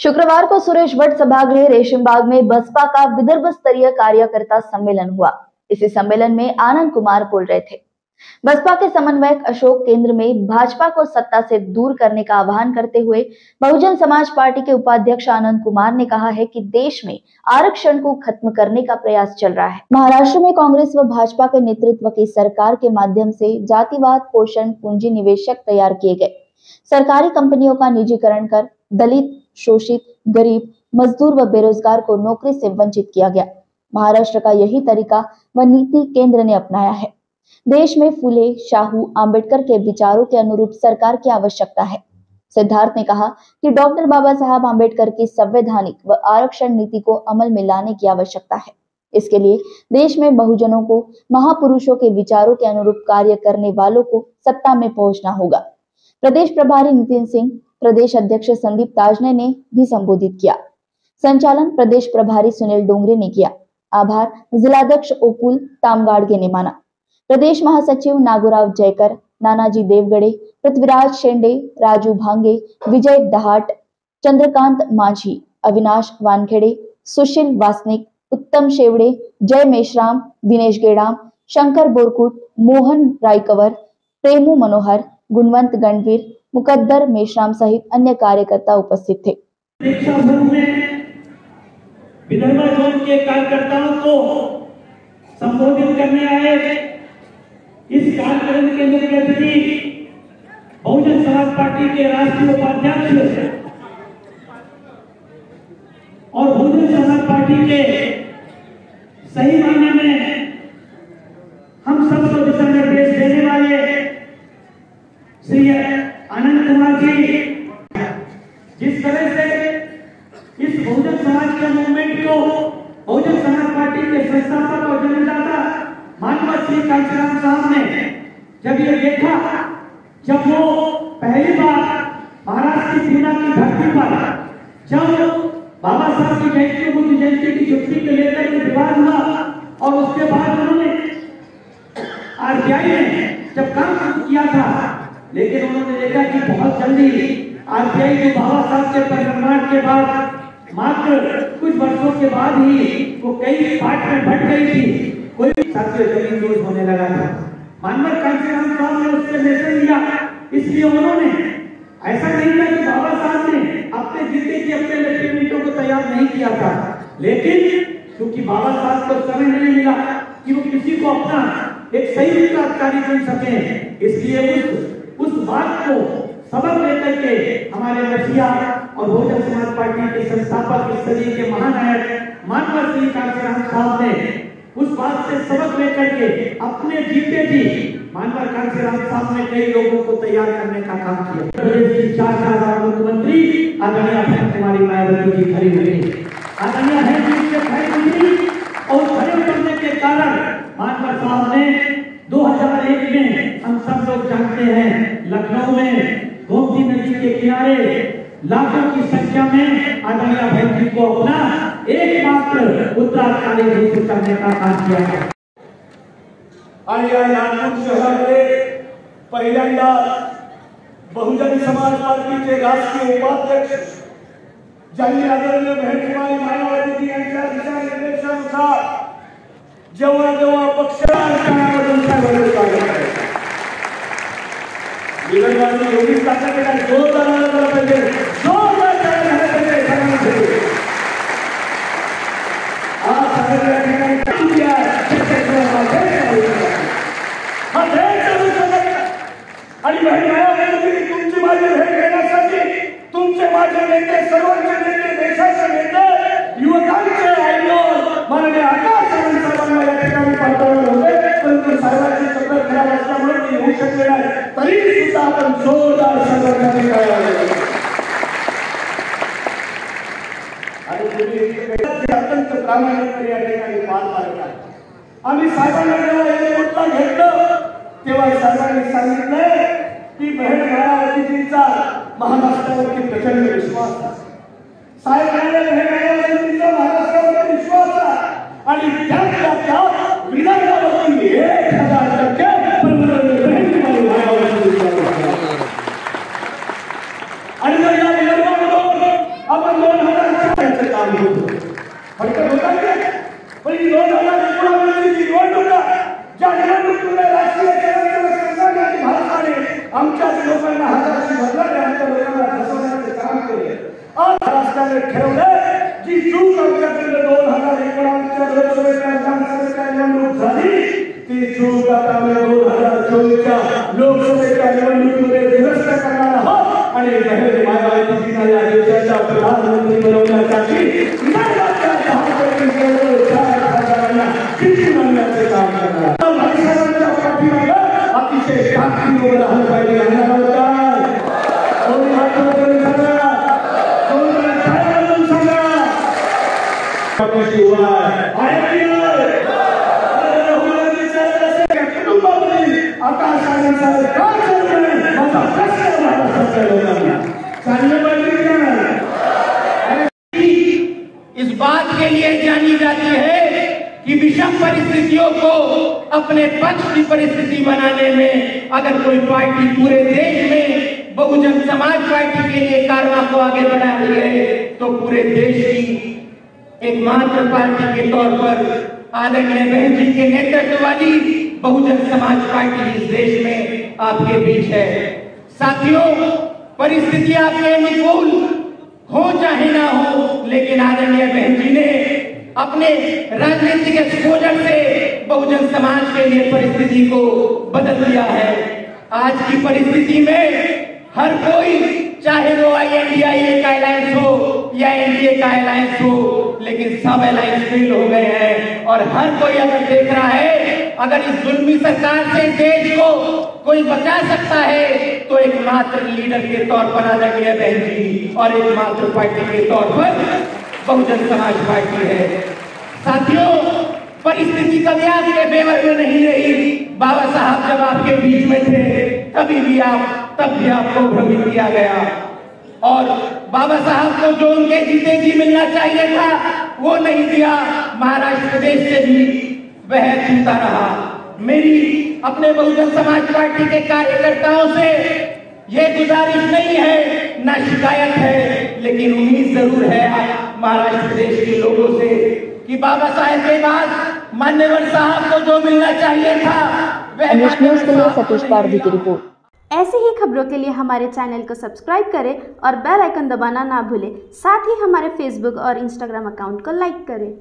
शुक्रवार को सुरेश भट्ट सभागृह रेशमबाग में बसपा का विदर्भ स्तरीय कार्यकर्ता सम्मेलन हुआ। इसी सम्मेलन में आनंद कुमार बोल रहे थे। बसपा के समन्वयक अशोक केंद्र में भाजपा को सत्ता से दूर करने का आह्वान करते हुए बहुजन समाज पार्टी के उपाध्यक्ष आनंद कुमार ने कहा है कि देश में आरक्षण को खत्म करने का प्रयास चल रहा है। महाराष्ट्र में कांग्रेस व भाजपा के नेतृत्व की सरकार के माध्यम से जातिवाद पोषण पूंजी निवेशक तैयार किए गए। सरकारी कंपनियों का निजीकरण कर दलित, शोषित, गरीब, मजदूर व बेरोजगार को नौकरी से वंचित किया गया। महाराष्ट्र का यही तरीका व नीति केंद्र ने अपनाया है। देश में फुले, शाहू, आंबेडकर के विचारों के अनुरूप सरकार की आवश्यकता है। सिद्धार्थ ने कहा कि डॉक्टर बाबा साहब आंबेडकर की संवैधानिक व आरक्षण नीति को अमल में लाने की आवश्यकता है। इसके लिए देश में बहुजनों को महापुरुषों के विचारों के अनुरूप कार्य करने वालों को सत्ता में पहुंचना होगा। प्रदेश प्रभारी नितिन सिंह, प्रदेश अध्यक्ष संदीप ताजने ने भी संबोधित किया। संचालन प्रदेश प्रभारी सुनील डोंगरे ने किया। आभार जिलाध्यक्ष ओकुल तामगाड़गे ने माना। प्रदेश महासचिव नागोराव जयकर, नानाजी देवगढ़े, पृथ्वीराज शेंडे, राजू भांगे, विजय दहाट, चंद्रकांत माझी, अविनाश वानखेड़े, सुशील वासनिक, उत्तम शेवड़े, जय मेश्राम, दिनेश गेड़ाम, शंकर बोरकुट, मोहन रायकवर, प्रेमू मनोहर, गुणवंत गणवीर, मुकद्दर मेश्राम सहित अन्य कार्यकर्ता उपस्थित थे। विदर्भ जोन के कार्यकर्ताओं को संबोधित करने आए। इस कार्यक्रम के नेतृत्व बहुजन समाज पार्टी के राष्ट्रीय उपाध्यक्ष और बहुजन समाज पार्टी के सही मायने में हम सबको दिशा निर्देश देने वाले श्री आनंद कुमार जी, जिस तरह से इस बहुजन समाज के मूवमेंट को बहुजन समाज पार्टी के संस्थापक और जन्मदाता माननीय श्री कांशीराम साहब ने जब ये देखा, जब वो पहली बार महाराष्ट्र की सीमा की धरती पर जब बाबा साहब की जयंती, बुद्ध जयंती की छुट्टी को लेकर के विवाद हुआ और उसके बाद उन्होंने आरटीआई में जब काम शुरू किया था, लेकिन उन्होंने देखा कि बहुत जल्दी आरटीआई जो बाबा साहब के परिनिर्वाण के बाद मात्र कुछ वर्षों के बाद ही वो कई पार्ट में बट गई थी। कोई साथियों जमीन दोष होने लगा था। माननीय कांशीराम साहब ने उससे लेसन लिया। इसलिए उन्होंने ऐसा नहीं किया कि बाबा साहब ने अपने जीते की अपने लक्ष्य को तैयार नहीं किया था, लेकिन क्योंकि बाबा साहब को समय नहीं मिला कि वो किसी को अपना एक सही उत्तराधिकारी चुन सके, इसलिए उस बात को सबक लेकर के हमारे रसिया और बहुजन समाज पार्टी के संस्थापक इस सदी के महानायक माननीय श्री कांशीराम साहब ने उस बात से सबक लेकर के अपने जीते जी माननीय कांशीराम साहब ने कई लोगों को तैयार करने का काम किया। प्रदेश की 4 बार मुख्यमंत्री आदरणीय अभय कुमारी मायावती जी खड़ी हुई, आदरणीय है जी खड़ी हुई और खड़े करने के कारण माननीय साहब ने 2001 में हम सब लोग जानते हैं लखनऊ में गोमती नदी के किनारे लाखों की संख्या में आदरणीय अभय जी को अपना एकमात्र उत्तराधिकारी घोषित करने का काम किया है। आणि या नागपूर शहरामध्ये पहिल्यांदा बहुजन समाज पार्टीचे राष्ट्रीय उपाध्यक्ष ज्यांनी आदरणीय बहिणकुमारी मायावती यांच्या दिशानिर्देशानुसार जेव्हा जेव्हा पक्षांतरामधून विदर्भातील योगी ताकदीला जोरदार झाला पाहिजे, जोरदार झाला पाहिजे। आज सगळ्या ठिकाणी आणि बहीण मायावती तुमची माझी भेट घेण्यासाठी तुमचे माझे नेते, सर्वांचे नेते, देशाचे नेते, युवकांचे आयोजन माननीय आकाश साहेबांना या ठिकाणी पाठवले होते, परंतु साहेबांची तब्येत खराब असल्यामुळे ते येऊ शकले नाही। तरी सुद्धा आपण जोरदार संघटना करावी आणि तुम्ही अत्यंत प्रामाणिकपणे या ठिकाणी पार पाडता। आम्ही साहेबांना जेव्हा हे मुद्दा घेतलं तेव्हा साहेबांनी सांगितलं की बहीण मायावतीजींचा महाराष्ट्रावरती प्रचंड विश्वास आहे। साहेब म्हणाले बहीण मायावतीजींचा महाराष्ट्रावरती विश्वास आहे आणि त्यातल्या त्यात विदर्भावरती 1000% बहीण मायावतीजींचा आणि जर या विदर्भामधून आपण आमच्या लोकांना हाताशी धरलं, आमच्या लोकांना फसवण्याचे काम केले. आज राष्ट्राने ठरवलं जी चूक आमच्याकडे 2019च्या लोकसभेच्या विधानसभेच्या निवडणूक झाली, ती चूक आता आम्ही 2024च्या लोकसभेच्या निवडणुकीमध्ये दुरुस्त करणार आहोत आणि बहिण मायावतीजींना या देशाच्या प्रधानमंत्री बनवण्यासाठी नव्वदच्या 10% लोकांना शिक्षण आणण्याचे काम करणार. भाईसाहेबांच्या पाठीमागे अतिशय ताकदीने उभं राहिलं पाहिजे. कोणी हात वगैरे सांगा, कोणी काय म्हणून सांगा, आकाशाने सरकार माझा प्रश्न महाराष्ट्राच्या लोकांना सांगलं पाहिजे का? इस बात के लिए जानी जाती है कि विषम परिस्थितियों को अपने पक्ष की परिस्थिति बनाने में अगर कोई पार्टी पूरे देश में बहुजन समाज पार्टी के लिए कारवां को आगे बढ़ा रही है तो पूरे देश की एकमात्र पार्टी के तौर पर आदरणीय बहन जी के नेतृत्व वाली बहुजन समाज पार्टी इस देश में आपके बीच है। साथियों, परिस्थिति आपके अनुकूल हो चाहे ना हो, लेकिन आदरणीय बहन जी ने अपने राजनीतिक एक्सपोजर से बहुजन समाज के लिए परिस्थिति को बदल दिया है। आज की परिस्थिति में हर कोई, चाहे वो INDIA का अलायंस हो या NDA का अलायंस हो, लेकिन सब अलायंस फेल हो गए हैं और हर कोई अगर देख रहा है अगर इस जुल्मी सरकार से देश को कोई बचा सकता है तो एकमात्र लीडर के तौर पर आदरणीय बहन जी और एकमात्र पार्टी के तौर पर बहुजन समाज पार्टी है। साथियों, परिस्थिति कभी आपके फेवर में नहीं रही। बाबा साहब जब आपके बीच में थे तब भी आपको भ्रमित किया गया और बाबा साहब को जो उनके जीते जी मिलना चाहिए था वो नहीं दिया। महाराष्ट्र प्रदेश से भी वह छूता रहा। मेरी अपने बहुजन समाज पार्टी के कार्यकर्ताओं से ये गुजारिश नहीं है, ना शिकायत है, लेकिन उम्मीद जरूर है महाराष्ट्र प्रदेश के लोगों से कि बाबा साहब के बाद मान्यवर साहब को जो मिलना चाहिए था वह। न्यूज़ के लिए सतीश पारधी की रिपोर्ट। ऐसे ही खबरों के लिए हमारे चैनल को सब्सक्राइब करें और बेल आइकन दबाना ना भूलें। साथ ही हमारे फेसबुक और इंस्टाग्राम अकाउंट को लाइक करें।